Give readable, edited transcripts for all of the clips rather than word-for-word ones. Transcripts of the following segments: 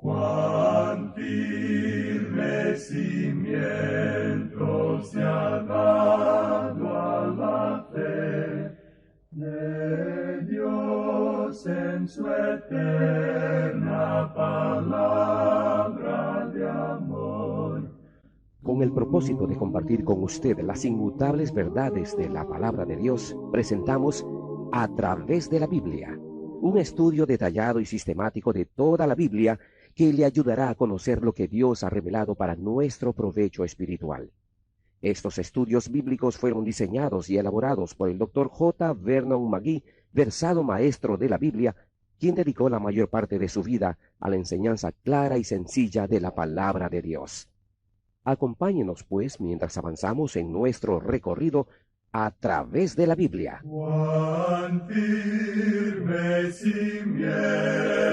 Cuán firme cimiento se ha dado a la fe de Dios en su eterna palabra de amor. Con el propósito de compartir con usted las inmutables verdades de la palabra de Dios, presentamos A Través de la Biblia, un estudio detallado y sistemático de toda la Biblia que le ayudará a conocer lo que Dios ha revelado para nuestro provecho espiritual. Estos estudios bíblicos fueron diseñados y elaborados por el Dr. J. Vernon McGee, versado maestro de la Biblia, quien dedicó la mayor parte de su vida a la enseñanza clara y sencilla de la palabra de Dios. Acompáñenos, pues, mientras avanzamos en nuestro recorrido a través de la Biblia. Cuán firme cimiento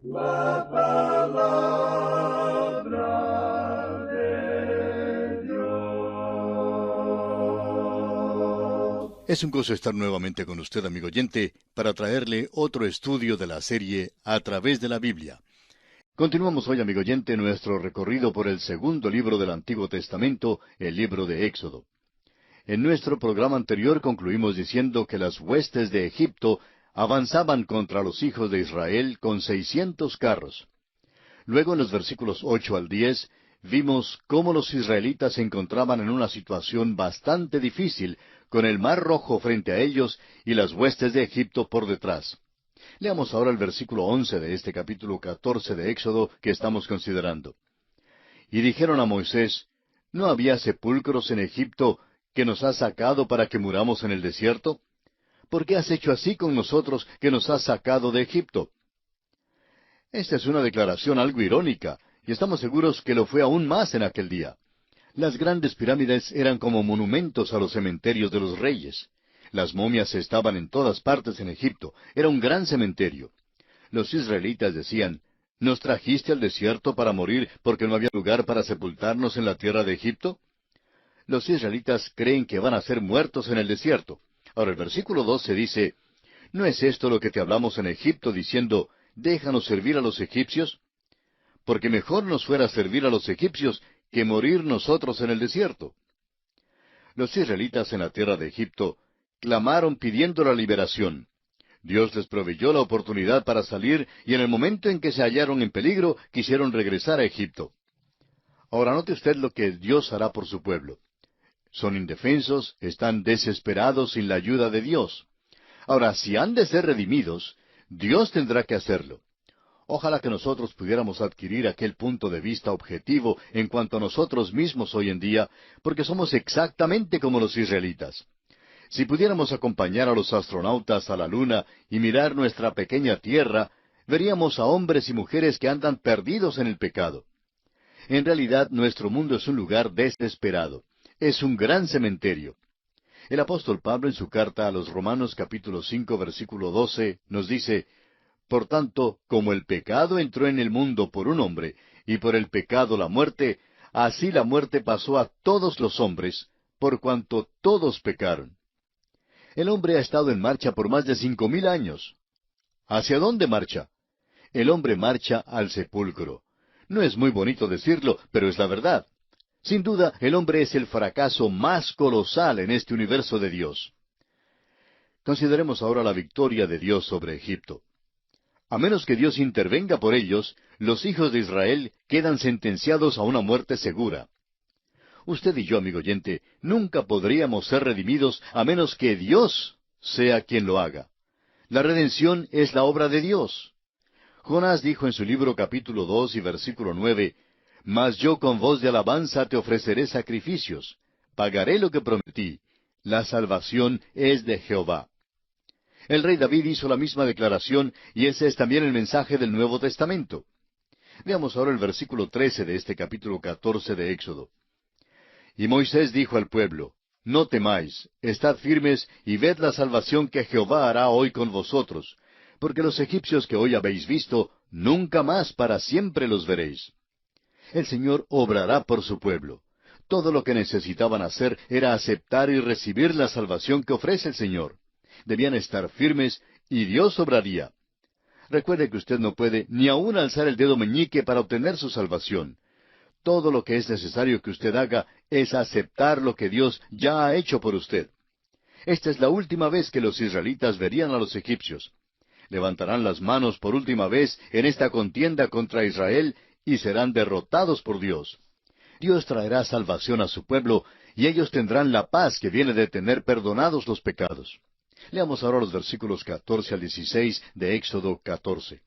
la palabra de Dios. Es un gozo estar nuevamente con usted, amigo oyente, para traerle otro estudio de la serie A Través de la Biblia. Continuamos hoy, amigo oyente, nuestro recorrido por el segundo libro del Antiguo Testamento, el libro de Éxodo. En nuestro programa anterior concluimos diciendo que las huestes de Egipto avanzaban contra los hijos de Israel con 600 carros. Luego, en los versículos 8 al 10, vimos cómo los israelitas se encontraban en una situación bastante difícil, con el Mar Rojo frente a ellos y las huestes de Egipto por detrás. Leamos ahora el versículo 11 de este capítulo 14 de Éxodo que estamos considerando. Y dijeron a Moisés, ¿no había sepulcros en Egipto que nos has sacado para que muramos en el desierto? ¿Por qué has hecho así con nosotros que nos has sacado de Egipto? Esta es una declaración algo irónica, y estamos seguros que lo fue aún más en aquel día. Las grandes pirámides eran como monumentos a los cementerios de los reyes. Las momias estaban en todas partes en Egipto. Era un gran cementerio. Los israelitas decían, ¿nos trajiste al desierto para morir porque no había lugar para sepultarnos en la tierra de Egipto? Los israelitas creen que van a ser muertos en el desierto. Ahora el versículo 12 dice, ¿no es esto lo que te hablamos en Egipto diciendo, déjanos servir a los egipcios? Porque mejor nos fuera servir a los egipcios que morir nosotros en el desierto. Los israelitas en la tierra de Egipto clamaron pidiendo la liberación. Dios les proveyó la oportunidad para salir y en el momento en que se hallaron en peligro quisieron regresar a Egipto. Ahora note usted lo que Dios hará por su pueblo. Son indefensos, están desesperados sin la ayuda de Dios. Ahora, si han de ser redimidos, Dios tendrá que hacerlo. Ojalá que nosotros pudiéramos adquirir aquel punto de vista objetivo en cuanto a nosotros mismos hoy en día, porque somos exactamente como los israelitas. Si pudiéramos acompañar a los astronautas a la Luna y mirar nuestra pequeña Tierra, veríamos a hombres y mujeres que andan perdidos en el pecado. En realidad, nuestro mundo es un lugar desesperado. Es un gran cementerio. El apóstol Pablo en su carta a los Romanos capítulo 5 versículo 12 nos dice, por tanto, como el pecado entró en el mundo por un hombre, y por el pecado la muerte, así la muerte pasó a todos los hombres, por cuanto todos pecaron. El hombre ha estado en marcha por más de 5,000 años. ¿Hacia dónde marcha? El hombre marcha al sepulcro. No es muy bonito decirlo, pero es la verdad. Sin duda, el hombre es el fracaso más colosal en este universo de Dios. Consideremos ahora la victoria de Dios sobre Egipto. A menos que Dios intervenga por ellos, los hijos de Israel quedan sentenciados a una muerte segura. Usted y yo, amigo oyente, nunca podríamos ser redimidos a menos que Dios sea quien lo haga. La redención es la obra de Dios. Jonás dijo en su libro capítulo 2 y versículo 9, Mas yo con voz de alabanza te ofreceré sacrificios, pagaré lo que prometí, la salvación es de Jehová. El rey David hizo la misma declaración y ese es también el mensaje del Nuevo Testamento. Veamos ahora el versículo 13 de este capítulo 14 de Éxodo. Y Moisés dijo al pueblo, No temáis, estad firmes y ved la salvación que Jehová hará hoy con vosotros, porque los egipcios que hoy habéis visto, nunca más para siempre los veréis. El Señor obrará por su pueblo. Todo lo que necesitaban hacer era aceptar y recibir la salvación que ofrece el Señor. Debían estar firmes y Dios obraría. Recuerde que usted no puede ni aún alzar el dedo meñique para obtener su salvación. Todo lo que es necesario que usted haga es aceptar lo que Dios ya ha hecho por usted. Esta es la última vez que los israelitas verían a los egipcios. Levantarán las manos por última vez en esta contienda contra Israel y serán derrotados por Dios. Dios traerá salvación a su pueblo y ellos tendrán la paz que viene de tener perdonados los pecados. Leamos ahora los versículos 14 al 16 de Éxodo 14.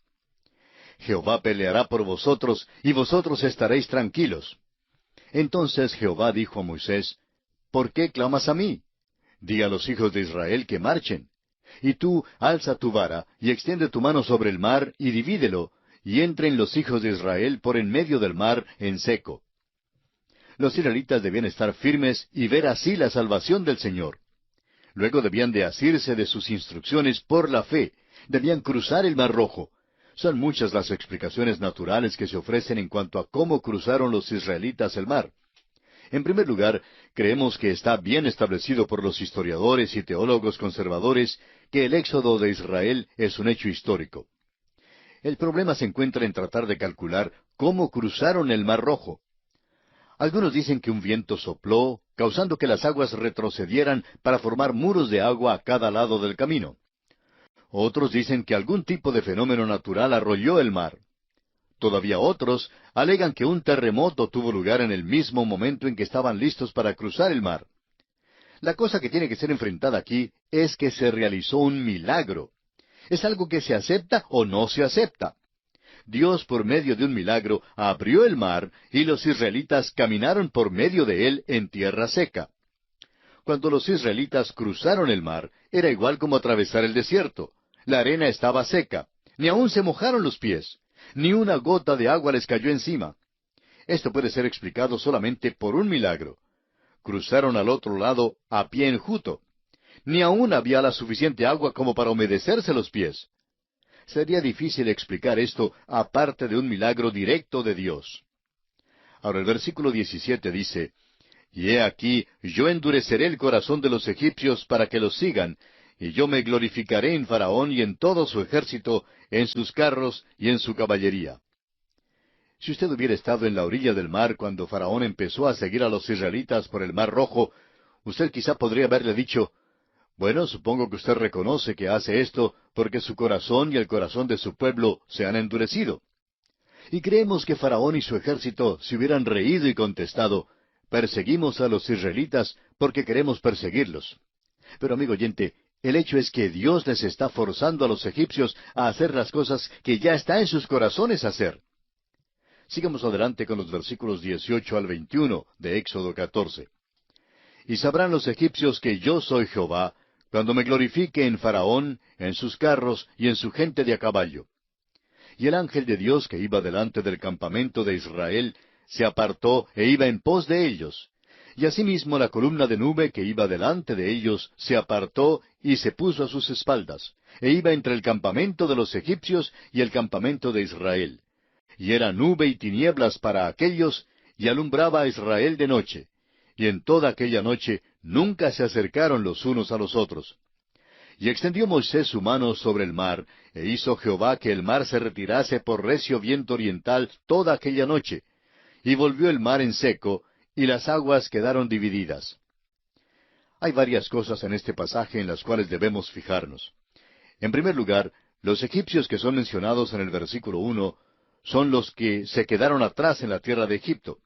Jehová peleará por vosotros, y vosotros estaréis tranquilos. Entonces Jehová dijo a Moisés, ¿por qué clamas a mí? Di a los hijos de Israel que marchen. Y tú alza tu vara, y extiende tu mano sobre el mar, y divídelo, y entren los hijos de Israel por en medio del mar en seco. Los israelitas debían estar firmes y ver así la salvación del Señor. Luego debían de asirse de sus instrucciones por la fe, debían cruzar el Mar Rojo. Son muchas las explicaciones naturales que se ofrecen en cuanto a cómo cruzaron los israelitas el mar. En primer lugar, creemos que está bien establecido por los historiadores y teólogos conservadores que el éxodo de Israel es un hecho histórico. El problema se encuentra en tratar de calcular cómo cruzaron el Mar Rojo. Algunos dicen que un viento sopló, causando que las aguas retrocedieran para formar muros de agua a cada lado del camino. Otros dicen que algún tipo de fenómeno natural arrolló el mar. Todavía otros alegan que un terremoto tuvo lugar en el mismo momento en que estaban listos para cruzar el mar. La cosa que tiene que ser enfrentada aquí es que se realizó un milagro. ¿Es algo que se acepta o no se acepta? Dios, por medio de un milagro, abrió el mar y los israelitas caminaron por medio de él en tierra seca. Cuando los israelitas cruzaron el mar, era igual como atravesar el desierto. La arena estaba seca. Ni aun se mojaron los pies. Ni una gota de agua les cayó encima. Esto puede ser explicado solamente por un milagro. Cruzaron al otro lado a pie enjuto. Ni aun había la suficiente agua como para humedecerse los pies. Sería difícil explicar esto aparte de un milagro directo de Dios. Ahora el versículo 17 dice, Y he aquí, yo endureceré el corazón de los egipcios para que los sigan, y yo me glorificaré en Faraón y en todo su ejército, en sus carros y en su caballería. Si usted hubiera estado en la orilla del mar cuando Faraón empezó a seguir a los israelitas por el Mar Rojo, usted quizá podría haberle dicho, bueno, supongo que usted reconoce que hace esto porque su corazón y el corazón de su pueblo se han endurecido. Y creemos que Faraón y su ejército se hubieran reído y contestado, perseguimos a los israelitas porque queremos perseguirlos. Pero amigo oyente, el hecho es que Dios les está forzando a los egipcios a hacer las cosas que ya está en sus corazones hacer. Sigamos adelante con los versículos 18 al 21 de Éxodo 14. Y sabrán los egipcios que yo soy Jehová, cuando me glorifique en Faraón, en sus carros y en su gente de a caballo. Y el ángel de Dios que iba delante del campamento de Israel se apartó e iba en pos de ellos. Y asimismo la columna de nube que iba delante de ellos se apartó y se puso a sus espaldas, e iba entre el campamento de los egipcios y el campamento de Israel. Y era nube y tinieblas para aquellos, y alumbraba a Israel de noche. Y en toda aquella noche nunca se acercaron los unos a los otros. Y extendió Moisés su mano sobre el mar, e hizo Jehová que el mar se retirase por recio viento oriental toda aquella noche. Y volvió el mar en seco, y las aguas quedaron divididas. Hay varias cosas en este pasaje en las cuales debemos fijarnos. En primer lugar, los egipcios que son mencionados en el versículo 1 son los que se quedaron atrás en la tierra de Egipto.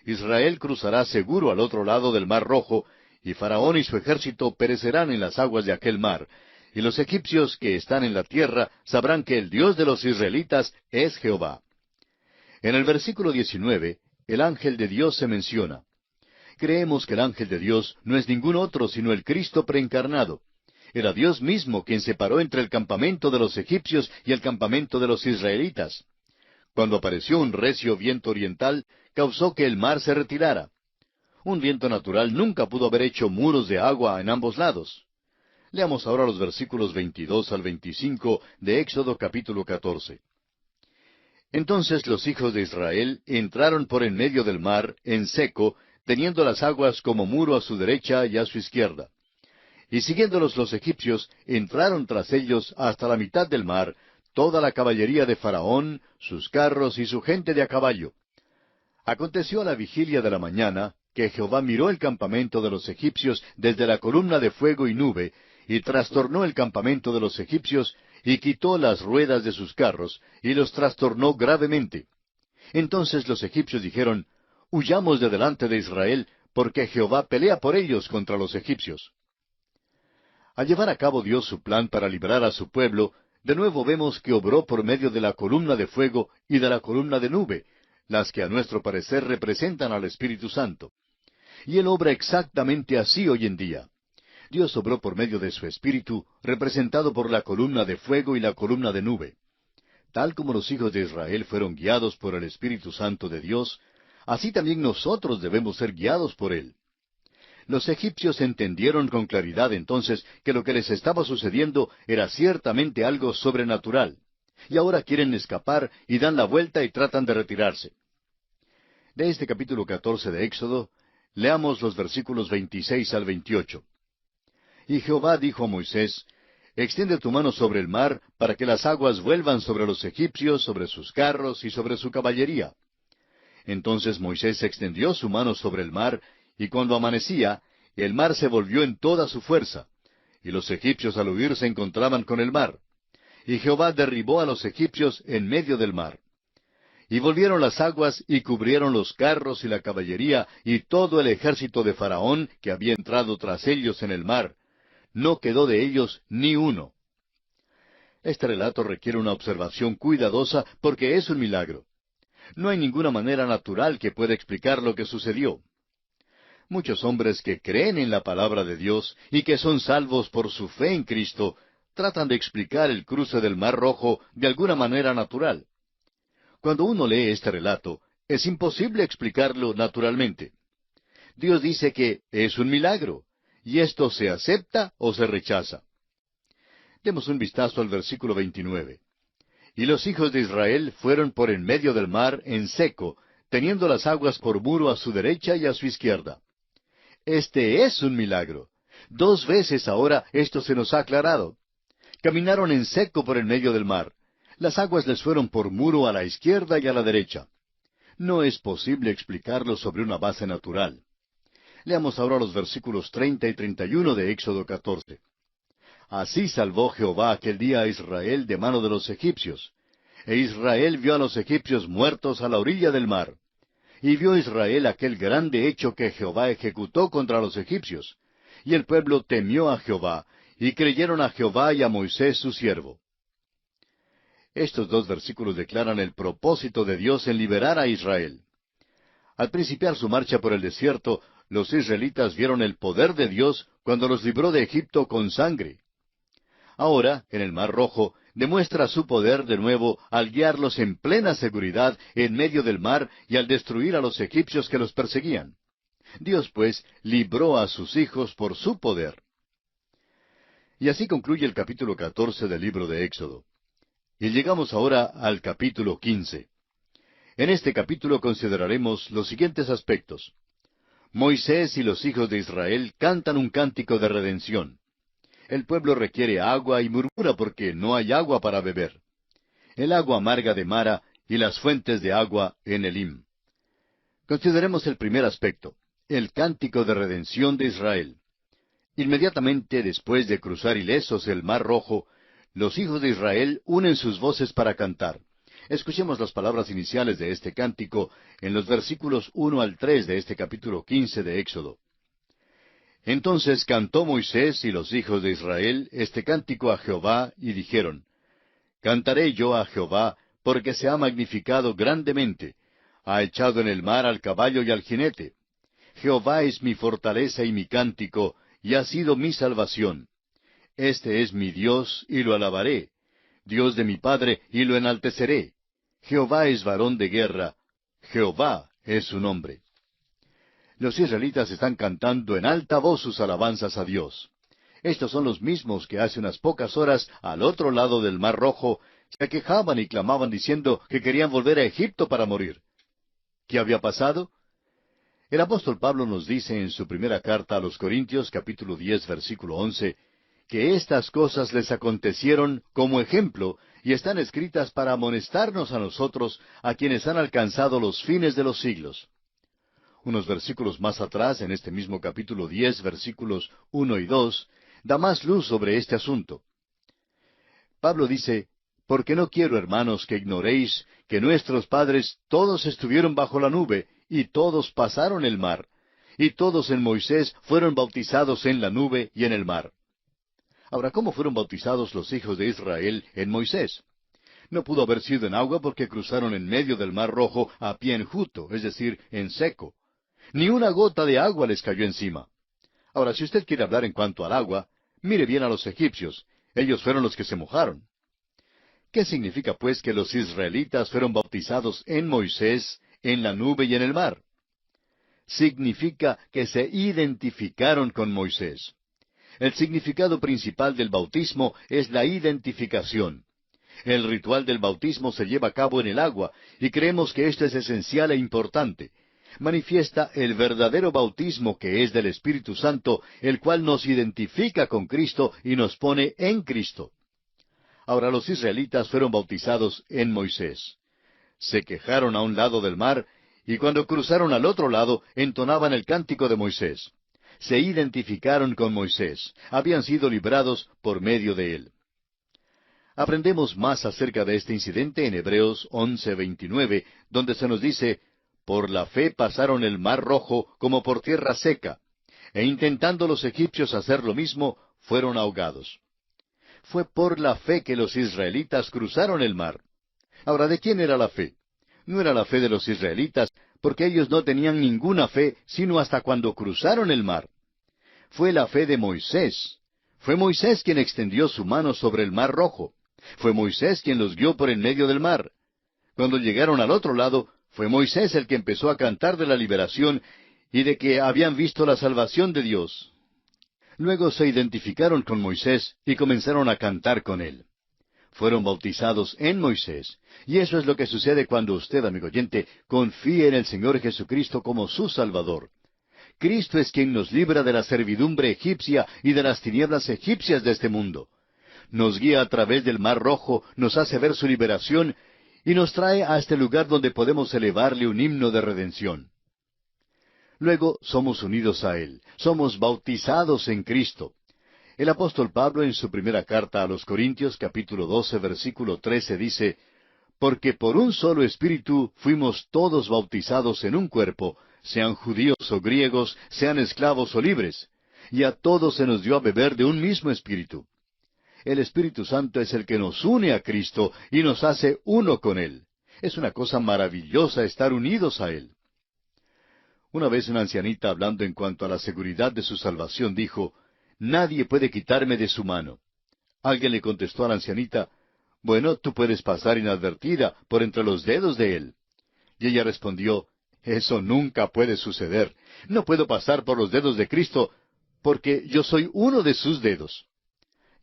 Israel cruzará seguro al otro lado del Mar Rojo, y Faraón y su ejército perecerán en las aguas de aquel mar, y los egipcios que están en la tierra sabrán que el Dios de los israelitas es Jehová. En el versículo 19, el ángel de Dios se menciona. Creemos que el ángel de Dios no es ningún otro sino el Cristo preencarnado. Era Dios mismo quien se paró entre el campamento de los egipcios y el campamento de los israelitas. Cuando apareció un recio viento oriental, causó que el mar se retirara. Un viento natural nunca pudo haber hecho muros de agua en ambos lados. Leamos ahora los versículos 22 al 25 de Éxodo capítulo 14. Entonces los hijos de Israel entraron por en medio del mar, en seco, teniendo las aguas como muro a su derecha y a su izquierda. Y siguiéndolos los egipcios, entraron tras ellos hasta la mitad del mar, toda la caballería de Faraón, sus carros y su gente de a caballo. Aconteció a la vigilia de la mañana, que Jehová miró el campamento de los egipcios desde la columna de fuego y nube, y trastornó el campamento de los egipcios, y quitó las ruedas de sus carros, y los trastornó gravemente. Entonces los egipcios dijeron, huyamos de delante de Israel, porque Jehová pelea por ellos contra los egipcios. Al llevar a cabo Dios su plan para librar a su pueblo, de nuevo vemos que obró por medio de la columna de fuego y de la columna de nube, las que a nuestro parecer representan al Espíritu Santo. Y Él obra exactamente así hoy en día. Dios obró por medio de su Espíritu, representado por la columna de fuego y la columna de nube. Tal como los hijos de Israel fueron guiados por el Espíritu Santo de Dios, así también nosotros debemos ser guiados por Él. Los egipcios entendieron con claridad entonces que lo que les estaba sucediendo era ciertamente algo sobrenatural, y ahora quieren escapar y dan la vuelta y tratan de retirarse. De este capítulo 14 de Éxodo, leamos los versículos 26 al 28. Y Jehová dijo a Moisés, extiende tu mano sobre el mar, para que las aguas vuelvan sobre los egipcios, sobre sus carros y sobre su caballería. Entonces Moisés extendió su mano sobre el mar, y cuando amanecía, el mar se volvió en toda su fuerza, y los egipcios al huir se encontraban con el mar. Y Jehová derribó a los egipcios en medio del mar. Y volvieron las aguas y cubrieron los carros y la caballería y todo el ejército de Faraón que había entrado tras ellos en el mar. No quedó de ellos ni uno. Este relato requiere una observación cuidadosa porque es un milagro. No hay ninguna manera natural que pueda explicar lo que sucedió. Muchos hombres que creen en la palabra de Dios y que son salvos por su fe en Cristo tratan de explicar el cruce del Mar Rojo de alguna manera natural. Cuando uno lee este relato, es imposible explicarlo naturalmente. Dios dice que es un milagro, y esto se acepta o se rechaza. Demos un vistazo al versículo 29. Y los hijos de Israel fueron por en medio del mar en seco, teniendo las aguas por muro a su derecha y a su izquierda. Este es un milagro. 2 veces ahora esto se nos ha aclarado. Caminaron en seco por en medio del mar. Las aguas les fueron por muro a la izquierda y a la derecha. No es posible explicarlo sobre una base natural. Leamos ahora los versículos 30 y 31 de Éxodo 14. Así salvó Jehová aquel día a Israel de mano de los egipcios. E Israel vio a los egipcios muertos a la orilla del mar. Y vio Israel aquel grande hecho que Jehová ejecutó contra los egipcios. Y el pueblo temió a Jehová, y creyeron a Jehová y a Moisés su siervo. Estos 2 versículos declaran el propósito de Dios en liberar a Israel. Al principiar su marcha por el desierto, los israelitas vieron el poder de Dios cuando los libró de Egipto con sangre. Ahora, en el Mar Rojo, demuestra su poder de nuevo al guiarlos en plena seguridad en medio del mar y al destruir a los egipcios que los perseguían. Dios, pues, libró a sus hijos por su poder. Y así concluye el capítulo 14 del libro de Éxodo. Y llegamos ahora al capítulo 15. En este capítulo consideraremos los siguientes aspectos. Moisés y los hijos de Israel cantan un cántico de redención. El pueblo requiere agua y murmura porque no hay agua para beber. El agua amarga de Mara y las fuentes de agua en Elim. Consideremos el primer aspecto, el cántico de redención de Israel. Inmediatamente después de cruzar ilesos el Mar Rojo, los hijos de Israel unen sus voces para cantar. Escuchemos las palabras iniciales de este cántico en los versículos 1 al 3 de este capítulo 15 de Éxodo. Entonces cantó Moisés y los hijos de Israel este cántico a Jehová, y dijeron, Cantaré yo a Jehová, porque se ha magnificado grandemente, ha echado en el mar al caballo y al jinete. Jehová es mi fortaleza y mi cántico, y ha sido mi salvación. Este es mi Dios, y lo alabaré, Dios de mi Padre, y lo enalteceré. Jehová es varón de guerra, Jehová es su nombre. Los israelitas están cantando en alta voz sus alabanzas a Dios. Estos son los mismos que hace unas pocas horas, al otro lado del Mar Rojo, se quejaban y clamaban diciendo que querían volver a Egipto para morir. ¿Qué había pasado? El apóstol Pablo nos dice en su primera carta a los Corintios, capítulo 10, versículo 11, que estas cosas les acontecieron como ejemplo y están escritas para amonestarnos a nosotros, a quienes han alcanzado los fines de los siglos. Unos versículos más atrás, en este mismo capítulo 10, versículos 1 y 2, da más luz sobre este asunto. Pablo dice, «Porque no quiero, hermanos, que ignoréis que nuestros padres todos estuvieron bajo la nube, y todos pasaron el mar, y todos en Moisés fueron bautizados en la nube y en el mar». Ahora, ¿cómo fueron bautizados los hijos de Israel en Moisés? No pudo haber sido en agua porque cruzaron en medio del mar Rojo a pie enjuto, es decir, en seco. Ni una gota de agua les cayó encima. Ahora, si usted quiere hablar en cuanto al agua, mire bien a los egipcios. Ellos fueron los que se mojaron. ¿Qué significa, pues, que los israelitas fueron bautizados en Moisés, en la nube y en el mar? Significa que se identificaron con Moisés. El significado principal del bautismo es la identificación. El ritual del bautismo se lleva a cabo en el agua, y creemos que esto es esencial e importante. Manifiesta el verdadero bautismo que es del Espíritu Santo, el cual nos identifica con Cristo y nos pone en Cristo. Ahora, los israelitas fueron bautizados en Moisés. Se quejaron a un lado del mar, y cuando cruzaron al otro lado, entonaban el cántico de Moisés. Se identificaron con Moisés. Habían sido librados por medio de él. Aprendemos más acerca de este incidente en Hebreos 11:29, donde se nos dice, «Por la fe pasaron el mar Rojo como por tierra seca, e intentando los egipcios hacer lo mismo, fueron ahogados». Fue por la fe que los israelitas cruzaron el mar. Ahora, ¿de quién era la fe? No era la fe de los israelitas, porque ellos no tenían ninguna fe, sino hasta cuando cruzaron el mar. Fue la fe de Moisés. Fue Moisés quien extendió su mano sobre el mar Rojo. Fue Moisés quien los guió por en medio del mar. Cuando llegaron al otro lado, fue Moisés el que empezó a cantar de la liberación y de que habían visto la salvación de Dios. Luego se identificaron con Moisés y comenzaron a cantar con él. Fueron bautizados en Moisés. Y eso es lo que sucede cuando usted, amigo oyente, confíe en el Señor Jesucristo como su Salvador. Cristo es quien nos libra de la servidumbre egipcia y de las tinieblas egipcias de este mundo. Nos guía a través del mar Rojo, nos hace ver su liberación y nos trae a este lugar donde podemos elevarle un himno de redención. Luego somos unidos a Él, somos bautizados en Cristo. El apóstol Pablo en su primera carta a los Corintios, capítulo 12, versículo 13, dice, «Porque por un solo Espíritu fuimos todos bautizados en un cuerpo, sean judíos o griegos, sean esclavos o libres, y a todos se nos dio a beber de un mismo Espíritu». El Espíritu Santo es el que nos une a Cristo y nos hace uno con Él. Es una cosa maravillosa estar unidos a Él. Una vez una ancianita, hablando en cuanto a la seguridad de su salvación, dijo, «Nadie puede quitarme de su mano». Alguien le contestó a la ancianita, «Bueno, tú puedes pasar inadvertida por entre los dedos de Él». Y ella respondió, «Eso nunca puede suceder. No puedo pasar por los dedos de Cristo, porque yo soy uno de sus dedos».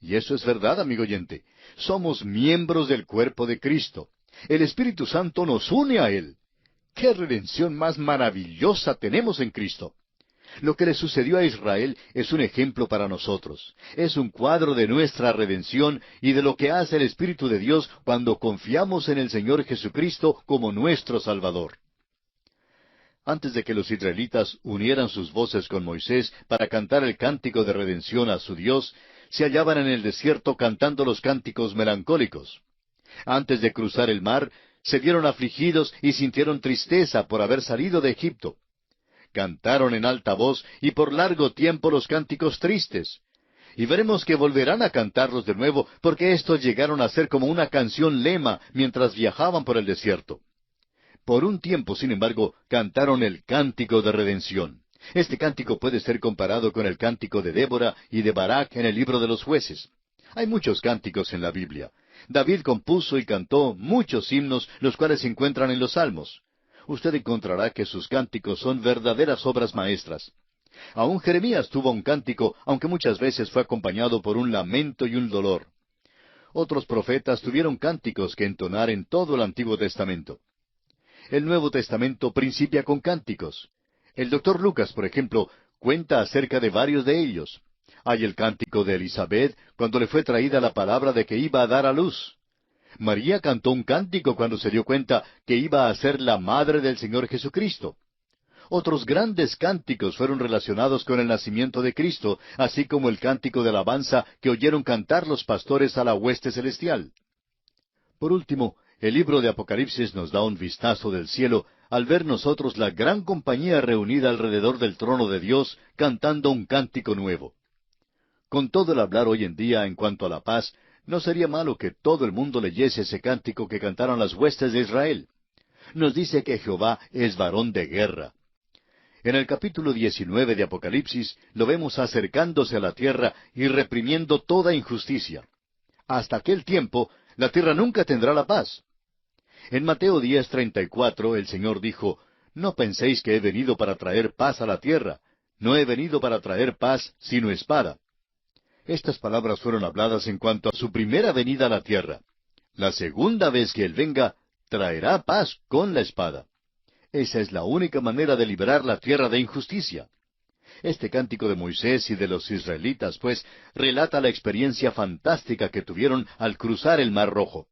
Y eso es verdad, amigo oyente. Somos miembros del cuerpo de Cristo. El Espíritu Santo nos une a Él. ¡Qué redención más maravillosa tenemos en Cristo! Lo que le sucedió a Israel es un ejemplo para nosotros. Es un cuadro de nuestra redención y de lo que hace el Espíritu de Dios cuando confiamos en el Señor Jesucristo como nuestro Salvador. Antes de que los israelitas unieran sus voces con Moisés para cantar el cántico de redención a su Dios, se hallaban en el desierto cantando los cánticos melancólicos. Antes de cruzar el mar, se vieron afligidos y sintieron tristeza por haber salido de Egipto. Cantaron en alta voz y por largo tiempo los cánticos tristes. Y veremos que volverán a cantarlos de nuevo, porque estos llegaron a ser como una canción lema mientras viajaban por el desierto. Por un tiempo, sin embargo, cantaron el cántico de redención. Este cántico puede ser comparado con el cántico de Débora y de Barak en el libro de los Jueces. Hay muchos cánticos en la Biblia. David compuso y cantó muchos himnos, los cuales se encuentran en los Salmos. Usted encontrará que sus cánticos son verdaderas obras maestras. Aún Jeremías tuvo un cántico, aunque muchas veces fue acompañado por un lamento y un dolor. Otros profetas tuvieron cánticos que entonar en todo el Antiguo Testamento. El Nuevo Testamento principia con cánticos. El doctor Lucas, por ejemplo, cuenta acerca de varios de ellos. Hay el cántico de Elizabeth cuando le fue traída la palabra de que iba a dar a luz. María cantó un cántico cuando se dio cuenta que iba a ser la madre del Señor Jesucristo. Otros grandes cánticos fueron relacionados con el nacimiento de Cristo, así como el cántico de alabanza que oyeron cantar los pastores a la hueste celestial. Por último, el libro de Apocalipsis nos da un vistazo del cielo al ver nosotros la gran compañía reunida alrededor del trono de Dios cantando un cántico nuevo. Con todo el hablar hoy en día en cuanto a la paz, no sería malo que todo el mundo leyese ese cántico que cantaron las huestes de Israel. Nos dice que Jehová es varón de guerra. En el capítulo 19 de Apocalipsis lo vemos acercándose a la tierra y reprimiendo toda injusticia. Hasta aquel tiempo, la tierra nunca tendrá la paz. En Mateo 10:34 el Señor dijo, «No penséis que he venido para traer paz a la tierra. No he venido para traer paz, sino espada». Estas palabras fueron habladas en cuanto a su primera venida a la tierra. La segunda vez que Él venga, traerá paz con la espada. Esa es la única manera de liberar la tierra de injusticia. Este cántico de Moisés y de los israelitas, pues, relata la experiencia fantástica que tuvieron al cruzar el Mar Rojo.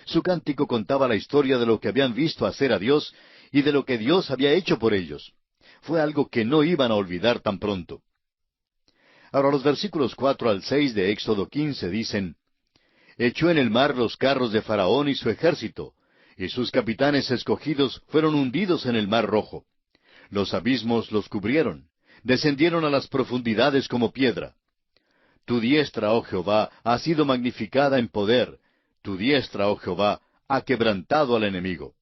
Su cántico contaba la historia de lo que habían visto hacer a Dios y de lo que Dios había hecho por ellos. Fue algo que no iban a olvidar tan pronto. Ahora los versículos 4 al 6 de Éxodo 15 dicen, «Echó en el mar los carros de Faraón y su ejército, y sus capitanes escogidos fueron hundidos en el mar Rojo. Los abismos los cubrieron, descendieron a las profundidades como piedra. Tu diestra, oh Jehová, ha sido magnificada en poder, tu diestra, oh Jehová, ha quebrantado al enemigo».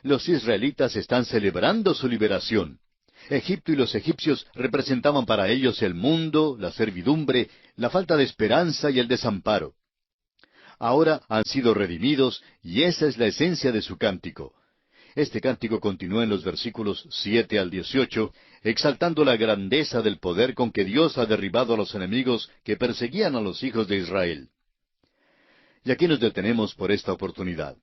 Los israelitas están celebrando su liberación. Egipto y los egipcios representaban para ellos el mundo, la servidumbre, la falta de esperanza y el desamparo. Ahora han sido redimidos y esa es la esencia de su cántico. Este cántico continúa en los versículos 7 al 18, exaltando la grandeza del poder con que Dios ha derribado a los enemigos que perseguían a los hijos de Israel. Y aquí nos detenemos por esta oportunidad.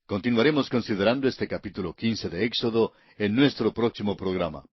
Continuaremos considerando este capítulo 15 de Éxodo en nuestro próximo programa.